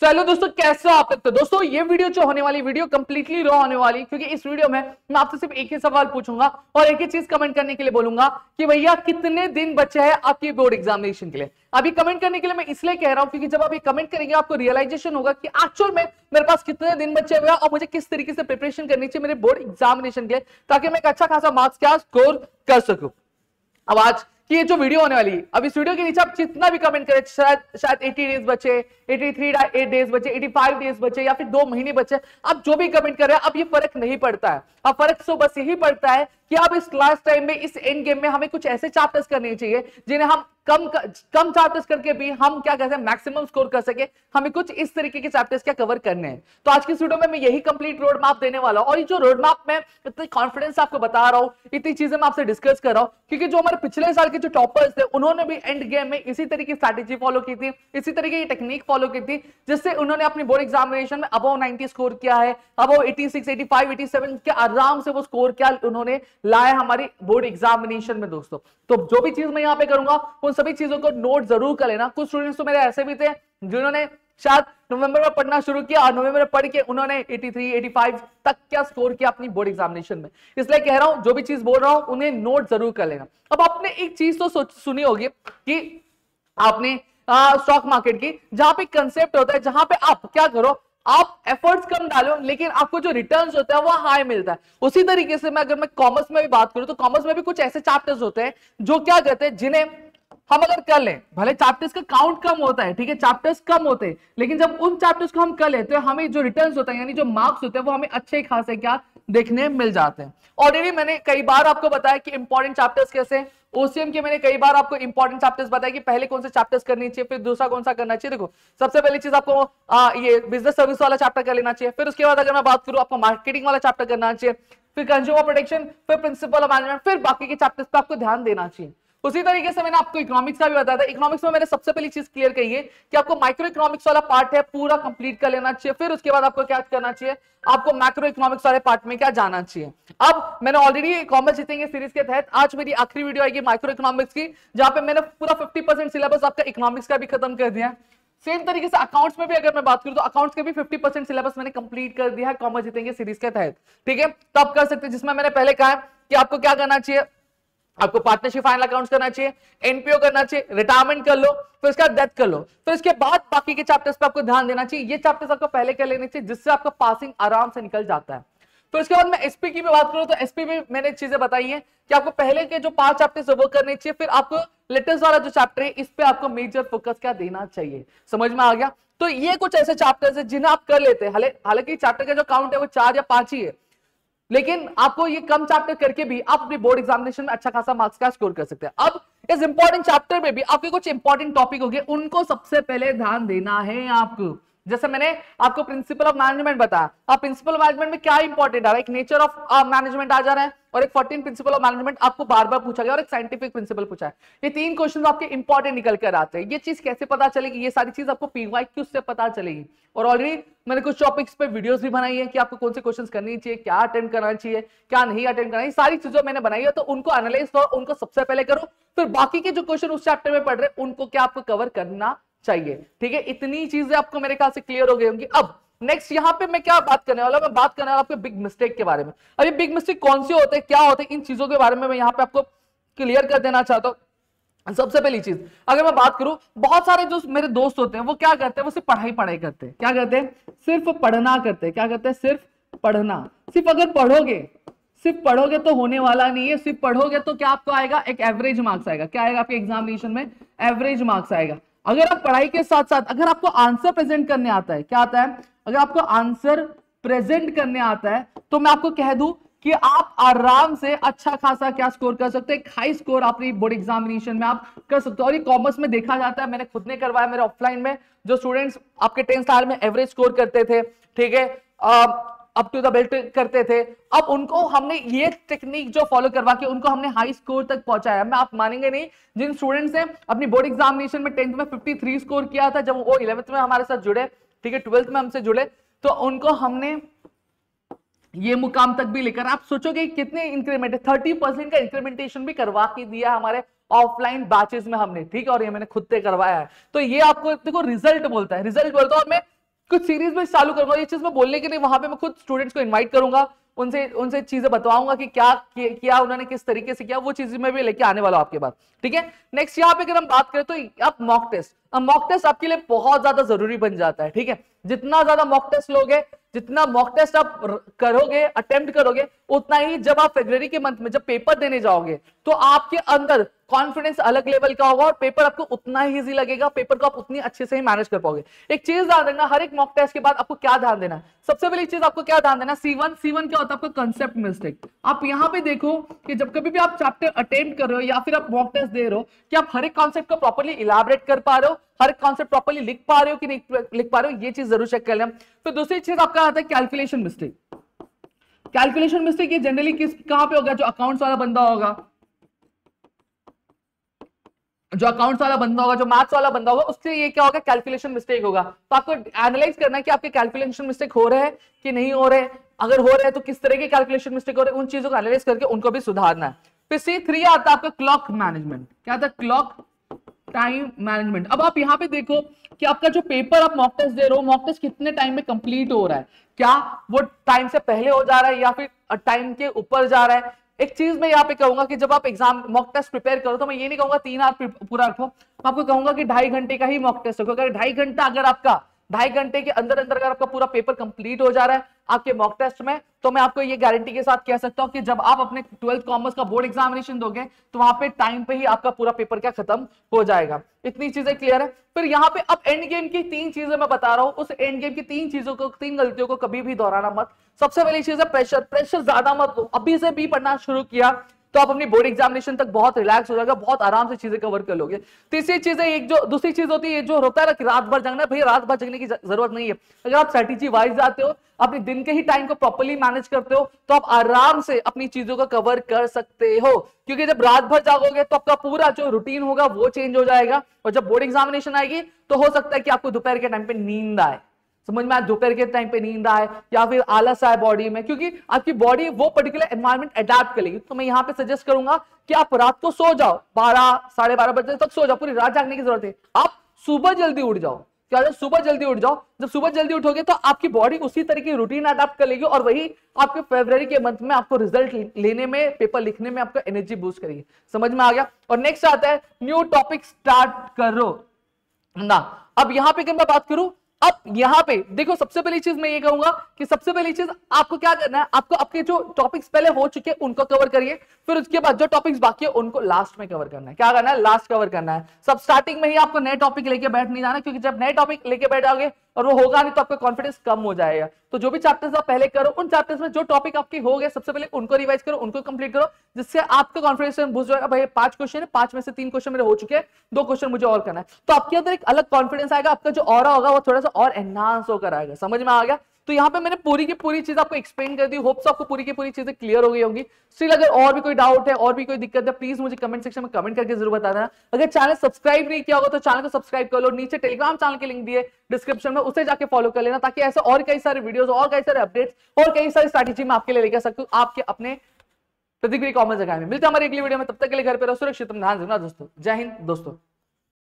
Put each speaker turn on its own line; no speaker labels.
चलो दोस्तों, कैसे हो आप लोग? तो दोस्तों ये वीडियो जो होने वाली वीडियो कंप्लीटली रॉ होने वाली, क्योंकि इस वीडियो में मैं आपसे सिर्फ एक ही सवाल पूछूंगा और एक ही चीज कमेंट करने के लिए बोलूंगा कि भैया कितने दिन बचे हैं आपकी बोर्ड एग्जामिनेशन के लिए। अभी कमेंट करने के लिए मैं इसलिए कह रहा हूं क्योंकि जब आप ये कमेंट करेंगे आपको रियलाइजेशन होगा कि एक्चुअल में मेरे पास कितने दिन बचे हुए हैं और मुझे किस तरीके से प्रिपरेशन करनी चाहिए मेरे बोर्ड एग्जामिनेशन के लिए, ताकि मैं एक अच्छा खासा मार्क्स क्या स्कोर कर सकूं। अब आज कि ये जो वीडियो होने वाली है, अब इस वीडियो के नीचे आप जितना भी कमेंट करें, शायद 80 डेज बचे, 83 डेज बचे, 85 डेज बचे या फिर 2 महीने बचे, आप जो भी कमेंट कर रहे हैं अब ये फर्क नहीं पड़ता है। अब फर्क तो बस यही पड़ता है कि अब इस लास्ट टाइम में, इस एंड गेम में हमें कुछ ऐसे चैप्टर्स करने चाहिए जिन्हें हम कम चैप्टर्स करके भी हम क्या कहते हैं मैक्सिमम स्कोर कर सके। हमें कुछ इस तरीके के चैप्टर्स क्या कवर करने हैं। तो आज की वीडियो में मैं यही कंप्लीट रोड मैप देने वाला हूं और ये जो रोड मैप में इतनी कॉन्फिडेंस आपको बता रहा हूं, इतनी चीजें मैं आपसे डिस्कस कर रहा हूं क्योंकि जो हमारे पिछले साल के जो टॉपर्स थे उन्होंने भी एंड गेम में इसी तरीके की स्ट्रैटेजी फॉलो की थी, इसी तरीके की टेक्निक फॉलो की थी, जिससे उन्होंने अपनी बोर्ड एग्जामिनेशन में अबव 90 स्कोर किया है, अबव 86, 85, 87 के आराम से वो स्कोर क्या उन्होंने लाया हमारी बोर्ड एग्जामिनेशन में। दोस्तों तो जो भी चीज मैं यहां पे करूंगा उन सभी चीजों को नोट जरूर कर लेना। कुछ स्टूडेंट्स तो मेरे ऐसे भी थे जिन्होंने शायद नवंबर में पढ़ना शुरू किया और नवंबर में पढ़ के उन्होंने 83, 85 तक क्या स्कोर किया अपनी बोर्ड एग्जामिनेशन में। इसलिए कह रहा हूं जो भी चीज बोल रहा हूं उन्हें नोट जरूर कर लेना। अब आपने एक चीज तो सुनी होगी कि आपने स्टॉक मार्केट की, जहां पे कंसेप्ट होता है जहां पे आप क्या करो, आप एफर्ट्स कम डालो लेकिन आपको जो रिटर्न्स होता है वो हाई मिलता है। उसी तरीके से अगर मैं कॉमर्स में भी बात करूं तो कॉमर्स में भी कुछ ऐसे चैप्टर्स होते हैं जो क्या कहते हैं, जिन्हें हम अगर कर लें, भले चैप्टर्स का काउंट कम होता है, ठीक है, चैप्टर्स कम होते हैं, लेकिन जब उन चैप्टर्स को हम कर लेते हैं हमें जो रिटर्न्स होता है यानी जो मार्क्स होते हैं वो हमें अच्छे खासे क्या देखने मिल जाते हैं। ऑलरेडी मैंने कई बार आपको बताया कि इंपॉर्टेंट चैप्टर्स कैसे, ओसीएम के मैंने कई बार आपको इंपॉर्टेंट चैप्टर्स बताया कि पहले कौन से चैप्टर्स करनी चाहिए, फिर दूसरा कौन सा करना चाहिए। देखो सबसे पहली चीज आपको ये बिजनेस सर्विस वाला चैप्टर कर लेना चाहिए, फिर उसके बाद अगर मैं बात करूं आपको मार्केटिंग वाला चैप्टर करना चाहिए, फिर कंज्यूमर प्रोटेक्शन, फिर प्रिंसिपल ऑफ मैनेजमेंट, फिर बाकी के चैप्टर्स पे आपको ध्यान देना चाहिए। उसी तरीके से मैंने आपको इकोनॉमिक्स का भी बताया था। इकोनॉमिक्स में मैंने सबसे पहली चीज क्लियर कही है कि आपको माइक्रो इकोनॉमिक्स वाला पार्ट है पूरा कंप्लीट कर लेना चाहिए, फिर उसके बाद आपको क्या करना चाहिए, आपको मैक्रो इकोनॉमिक्स वाले पार्ट में क्या जाना चाहिए। अब मैंने ऑलरेडी कॉमर्स जीतेंगे सीरीज के तहत आज मेरी आखिरी वीडियो आएगी माइक्रो इकोनॉमिक्स की, जहां पे मैंने पूरा 50% सिलेबस आपका इकोनॉमिक्स का भी खत्म कर दिया है। सेम तरीके से अकाउंट्स में भी अगर मैं बात करूं तो अकाउंट्स के भी 50% सिलेबस मैंने कंप्लीट कर दिया है कॉमर्स जीतेंगे सीरीज के तहत, ठीक है। तो आप कर सकते हैं, जिसमें मैंने पहले कहा है कि आपको क्या करना चाहिए, आपको पार्टनरशिप फाइनल अकाउंट्स करना चाहिए, एनपीओ करना चाहिए, रिटायरमेंट कर लो, फिर उसके बाद डेथ कर लो, फिर उसके बाद बाकी के चैप्टर्स पे आपको ध्यान देना चाहिए। ये चैप्टर्स आपको पहले कर लेने चाहिए जिससे आपका पासिंग आराम से निकल जाता है। फिर उसके बाद मैं एसपी की भी बात करूं तो एसपी में मैंने चीजें बताई हैं कि आपको पहले के जो 5 चैप्टर्स वो करने चाहिए, फिर आपको लेटेस्ट वाला जो चैप्टर है इस पे आपको मेजर फोकस क्या देना चाहिए। समझ में आ गया? तो ये कुछ ऐसे चैप्टर्स है जिन्हें आप कर लेते हैं। हालांकि चैप्टर का जो काउंट है वो 4 या 5 ही है, लेकिन आपको ये कम चैप्टर करके भी आप अपने बोर्ड एग्जामिनेशन में अच्छा खासा मार्क्स का स्कोर कर सकते हैं। अब इस इंपॉर्टेंट चैप्टर में भी आपके कुछ इंपॉर्टेंट टॉपिक हो गए, उनको सबसे पहले ध्यान देना है आपको। जैसे मैंने आपको प्रिंसिपल ऑफ मैनेजमेंट बताया, अब प्रिंसिपल ऑफ मैनेजमेंट में क्या इंपॉर्टेंट आ रहा है, एक नेचर ऑफ मैनेजमेंट आ जा रहा है और एक 14 प्रिंसिपल ऑफ मैनेजमेंट आपको बार बार पूछा गया और एक साइंटिफिक प्रिंसिपल पूछा है। ये 3 क्वेश्चन आपके इंपॉर्टेंट निकल कर आते हैं। ये चीज कैसे पता चलेगी, ये सारी चीज आपको पीवाईक्यू से पता चलेगी। और ऑलरेडी मैंने कुछ टॉपिक्स पे वीडियोस भी बनाई है कि आपको कौन से क्वेश्चंस करनी चाहिए, क्या अटेंड करना चाहिए, क्या नहीं अटेंड करना चाहिए, सारी चीजों मैंने बनाई है। तो उनको एनालाइज करो, उनको सबसे पहले करो, फिर बाकी के जो क्वेश्चन उस चैप्टर में पढ़ रहे हैं उनको क्या आपको कवर करना चाहिए, ठीक है। इतनी चीजें आपको मेरे ख्याल से क्लियर हो गई होंगी। अब नेक्स्ट यहां पे मैं क्या बात करने वाला हूं, मैं बात करने वाला आपके बिग मिस्टेक के बारे में। अब ये बिग मिस्टेक कौन से होते हैं, क्या होते हैं, इन चीजों के बारे में मैं यहां पे आपको क्लियर कर देना चाहता हूं। सबसे पहली चीज अगर मैं बात करूं, बहुत सारे जो मेरे दोस्त होते हैं वो क्या करते हैं, वो सिर्फ पढ़ाई करते हैं। क्या करते हैं, सिर्फ पढ़ना करते हैं। क्या करते हैं, सिर्फ पढ़ना। सिर्फ अगर सिर्फ पढ़ोगे तो होने वाला नहीं है। सिर्फ पढ़ोगे तो क्या आपको आएगा, एक एवरेज मार्क्स आएगा। क्या आएगा आपके एग्जामिनेशन में, एवरेज मार्क्स आएगा। अगर आप पढ़ाई के साथ साथ अगर आपको आंसर प्रेजेंट करने आता है, क्या आता है, अगर आपको आंसर प्रेजेंट करने आता है तो मैं आपको कह दूं कि आप आराम से अच्छा खासा क्या स्कोर कर सकते हैं, एक हाई स्कोर अपनी बोर्ड एग्जामिनेशन में आप कर सकते हो। और ये कॉमर्स में देखा जाता है, मैंने खुद ने करवाया, मेरे ऑफलाइन में जो स्टूडेंट्स आपके 10th स्टार में एवरेज स्कोर करते थे, ठीक है, अप टू द बेल्ट करते थे, अब उनको हमने ये टेक्निक जो फॉलो करवा के उनको हमने हाई स्कोर तक पहुंचाया। मैं आप मानेंगे नहीं, जिन स्टूडेंट्स ने अपनी बोर्ड एग्जामिनेशन में 10th में 53 स्कोर किया था, जब वो 11th में हमारे साथ जुड़े, ठीक है, 12th में हमसे जुड़े, तो उनको हमने ये मुकाम तक भी लेकर, आप सोचोगे कितने इंक्रीमेंट है, 30% का इंक्रीमेंटेशन भी करवा के दिया हमारे ऑफलाइन बैचेस में हमने, ठीक है, और ये मैंने खुद से करवाया है। तो ये आपको देखो रिजल्ट बोलता है, और मैं कुछ सीरीज में चालू करूंगा, ये चीज मैं बोलने के लिए वहां पे मैं खुद स्टूडेंट्स को इनवाइट करूंगा, उनसे चीजें बताऊंगा कि क्या किया उन्होंने, किस तरीके से किया, वो चीजें मैं भी लेके आने वाला हूं आपके पास, ठीक है। नेक्स्ट यहाँ पे अगर हम बात करें तो आप मॉक टेस्ट, अब मॉक टेस्ट आपके लिए बहुत ज्यादा जरूरी बन जाता है, ठीक है। जितना ज्यादा मॉक टेस्ट लोगे, जितना मॉक टेस्ट आप करोगे, अटेम्प्ट करोगे, उतना ही जब आप फरवरी के मंथ में जब पेपर देने जाओगे तो आपके अंदर कॉन्फिडेंस अलग लेवल का होगा और पेपर आपको उतना ही इजी लगेगा, पेपर को आप उतनी अच्छे से ही मैनेज कर पाओगे। एक चीज ध्यान देना, हर एक मॉक टेस्ट के बाद आपको क्या ध्यान देना है, सबसे पहली चीज आपको क्या ध्यान देना, C1 क्या होता है आपका कंसेप्ट मिस्टेक। आप यहाँ पे देखो कि जब कभी भी आप चैप्टर अटेम्प्ट कर रहे हो या फिर आप मॉक टेस्ट दे रहे हो, कि आप हर एक कॉन्सेप्ट को प्रॉपर्ली इलाबरेट कर पा रहे हो, हर एक कॉन्सेप्ट प्रॉपर्ली लिख पा रहे हो कि नहीं लिख पा रहे हो, ये चीज जरूर चेक कर लें। फिर दूसरी चीज आपका आता है कैलकुलेशन मिस्टेक। कैलकुलेशन मिस्टेक ये जनरली कहां पे होगा, जो अकाउंट्स वाला बंदा होगा, जो अकाउंट्स वाला बंदा होगा, जो मैथ्स वाला बंदा होगा, उससे ये क्या होगा, कैलकुलेशन मिस्टेक होगा। तो आपको एनालाइज करना है कि आपके कैलकुलेशन मिस्टेक हो रहे हैं कि नहीं हो रहे, अगर हो रहे हैं तो किस तरह के कैलकुलेशन मिस्टेक हो रहे हैं, उन चीजों को एनालाइज करके उनको भी सुधारना है। फिर C3 आता है आपका क्लॉक मैनेजमेंट। क्या था, क्लॉक टाइम मैनेजमेंट। अब आप यहाँ पे देखो कि आपका जो पेपर आप मॉक टेस्ट दे रहे हो, मॉक टेस्ट कितने टाइम में कंप्लीट हो रहा है, क्या वो टाइम से पहले हो जा रहा है या फिर टाइम के ऊपर जा रहा है। एक चीज मैं यहाँ पे कहूंगा कि जब आप एग्जाम मॉक टेस्ट प्रिपेयर करो तो मैं ये नहीं कहूंगा 3 आवर पूरा रखो, मैं आपको कहूंगा कि 2.5 घंटे का ही मॉक टेस्ट रखो। अगर 2.5 घंटा अगर आपका 2.5 घंटे के अंदर अंदर अगर आपका पूरा पेपर कंप्लीट हो जा रहा है आपके मॉक टेस्ट में, तो मैं आपको ये गारंटी के साथ कह सकता हूं कि जब आप अपने 12th कॉमर्स का बोर्ड एग्जामिनेशन दोगे तो वहां पे टाइम पे ही आपका पूरा पेपर क्या खत्म हो जाएगा। इतनी चीजें क्लियर है। फिर यहाँ पे अब एंड गेम की 3 चीजें मैं बता रहा हूं, उस एंड गेम की 3 चीजों को, 3 गलतियों को कभी भी दोहराना मत। सबसे पहली चीज है प्रेशर, प्रेशर ज्यादा मत लो। अभी से भी पढ़ना शुरू किया तो आप अपनी बोर्ड एग्जामिनेशन तक बहुत रिलैक्स हो जाएगा, बहुत आराम से चीजें कवर कर लोगे। तीसरी चीज है, एक जो दूसरी चीज होती है, जो होता है ना कि रात भर जगना, भाई रात भर जगने की जरूरत नहीं है। अगर आप स्ट्रेटेजी वाइज जाते हो, अपने दिन के ही टाइम को प्रॉपर्ली मैनेज करते हो, तो आप आराम से अपनी चीजों को कवर कर सकते हो। क्योंकि जब रात भर जागोगे तो आपका पूरा जो रूटीन होगा वो चेंज हो जाएगा, और जब बोर्ड एग्जामिनेशन आएगी तो हो सकता है कि आपको दोपहर के टाइम पे नींद आए, समझ में आए, दोपहर के टाइम पे नींद आए या फिर आलस आए बॉडी में, क्योंकि आपकी बॉडी वो पर्टिकुलर एनवायरनमेंट अडैप्ट करेगी। तो मैं यहाँ पे सजेस्ट करूंगा कि आप रात को सो जाओ, 12 साढ़े 12 बजे तक सो जाओ, पूरी रात जागने की जरूरत है। आप सुबह जल्दी उठ जाओ, क्या है, सुबह जल्दी उठ जाओ। जब सुबह जल्दी उठोगे तो आपकी बॉडी उसी तरह की रूटीन अडैप्ट कर लेगी, और वही आपके फरवरी के मंथ में आपको रिजल्ट लेने में, पेपर लिखने में आपका एनर्जी बूस्ट करेगी। समझ में आ गया। और नेक्स्ट आता है न्यू टॉपिक स्टार्ट करो ना। अब यहां पे अगर मैं बात करूं, अब यहां पे देखो, सबसे पहली चीज मैं ये कहूंगा कि सबसे पहली चीज आपको क्या करना है, आपको आपके जो टॉपिक्स पहले हो चुके हैं उनको कवर करिए, फिर उसके बाद जो टॉपिक्स बाकी है उनको लास्ट में कवर करना है। क्या करना है, लास्ट कवर करना है। सब स्टार्टिंग में ही आपको नए टॉपिक लेके बैठ नहीं जाना, क्योंकि जब नए टॉपिक लेके बैठ जाओगे और वो होगा नहीं तो आपका कॉन्फिडेंस कम हो जाएगा। तो जो भी चैप्टर्स आप पहले करो, उन चैप्टर्स में जो टॉपिक आपके हो गए सबसे पहले उनको रिवाइज करो, उनको कंप्लीट करो, जिससे आपका कॉन्फिडेंस बूस्ट हो जाएगा। भाई 5 क्वेश्चन है, 5 में से 3 क्वेश्चन मेरे हो चुके हैं, 2 क्वेश्चन मुझे और करना है, तो आपके अंदर एक अलग कॉन्फिडेंस आएगा, आपका जो ऑरा होगा वो थोड़ा सा और एनहांस होकर आएगा। समझ में आ गया। तो यहाँ पे मैंने पूरी की पूरी चीज आपको एक्सप्लेन कर दी, होप्स आपको पूरी की पूरी चीजें क्लियर हो गई होंगी। स्टिल अगर और भी कोई डाउट है, और भी कोई दिक्कत है, प्लीज मुझे कमेंट सेक्शन में कमेंट करके जरूर बता देना। अगर चैनल सब्सक्राइब नहीं किया होगा तो चैनल को सब्सक्राइब कर लो, नीचे टेलीग्राम चैनल के लिंक दिए डिस्क्रिप्शन में, उसे जाके फॉलो कर लेना, ताकि ऐसे और कई सारे वीडियोस और कई सारे अपडेट्स और कई सारी स्ट्रैटेजी मैं आपके लिए लेकर सकूं आपके अपने प्रतिक्रिया कॉमर्स अकेडमी में। मिलते हैं हमारी अगली वीडियो में, तब तक के लिए घर पे रहो सुरक्षित, ध्यान रखना दोस्तों। जय हिंद दोस्तों।